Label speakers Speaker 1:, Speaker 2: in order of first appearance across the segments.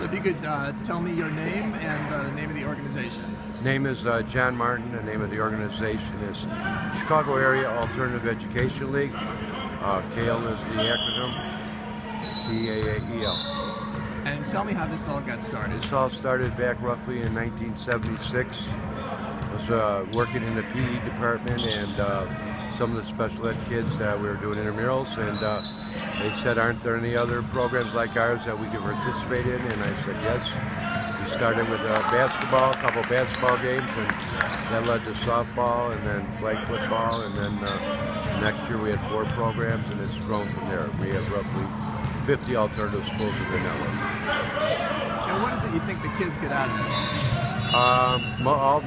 Speaker 1: So if you could tell me your name and the name of the organization.
Speaker 2: Name is John Martin. The name of the organization is Chicago Area Alternative Education League. CAEL is the acronym. CAAEL.
Speaker 1: And tell me how this all got started.
Speaker 2: This all started back roughly in 1976. I was working in the PE department and some of the special ed kids that we were doing intramurals, and they said, aren't there any other programs like ours that we could participate in? And I said yes. We started with basketball, a couple basketball games, and that led to softball and then flag football, and then next year we had 4 programs, and it's grown from there. We have roughly 50 alternative schools in the network.
Speaker 1: And what is it you think the kids get out of this?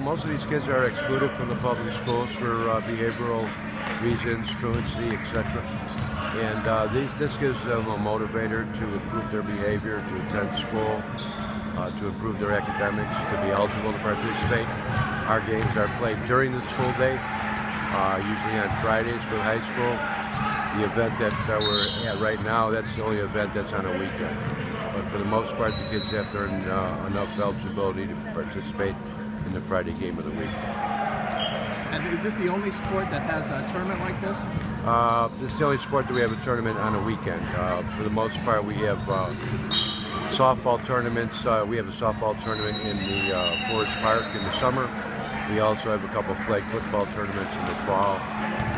Speaker 2: Most of these kids are excluded from the public schools for behavioral reasons, truancy, etc. And this gives them a motivator to improve their behavior, to attend school, to improve their academics, to be eligible to participate. Our games are played during the school day, usually on Fridays for high school. The event that we're at right now, that's the only event that's on a weekend. But for the most part, the kids have to earn enough eligibility to participate in the Friday game of the week.
Speaker 1: And is this the only sport that has a tournament like this?
Speaker 2: This is the only sport that we have a tournament on a weekend. For the most part, we have softball tournaments. We have a softball tournament in the Forest Park in the summer. We also have a couple of flag football tournaments in the fall.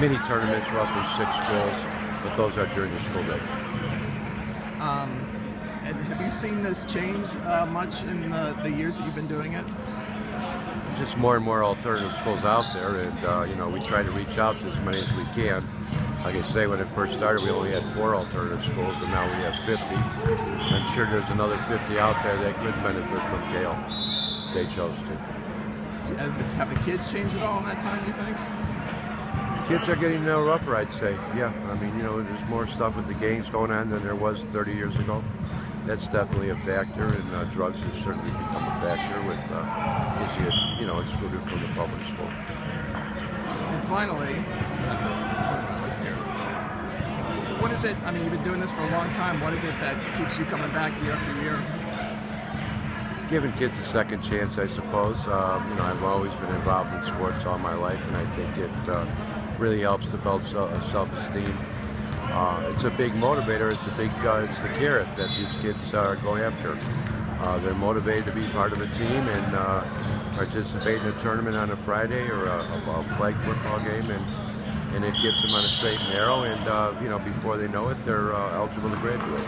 Speaker 2: Mini tournaments, roughly 6 schools, but those are during the school day.
Speaker 1: And have you seen this change much in the years that you've been doing it?
Speaker 2: Just more and more alternative schools out there, and you know, we try to reach out to as many as we can. Like I say, when it first started, we only had 4 alternative schools, and now we have 50. I'm sure there's another 50 out there that could benefit from CAEL if they chose to.
Speaker 1: Have the kids changed at all in that time, you think?
Speaker 2: Kids are getting rougher, I'd say. Yeah, I mean, you know, there's more stuff with the gangs going on than there was 30 years ago. That's definitely a factor, and drugs have certainly become a factor with kids, you know, excluded from the public school.
Speaker 1: And finally, what is it, I mean, you've been doing this for a long time, what is it that keeps you coming back year after year?
Speaker 2: Giving kids a second chance, I suppose. You know, I've always been involved in sports all my life, and I think it really helps to build self-esteem. It's a big motivator. It's the carrot that these kids go after. They're motivated to be part of a team and participate in a tournament on a Friday or a flag football game, and it gets them on a straight and narrow. And you know, before they know it, they're eligible to graduate.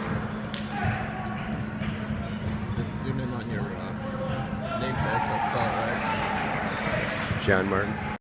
Speaker 1: Zoom in on your name tags, I'll spell it right.
Speaker 2: John Martin.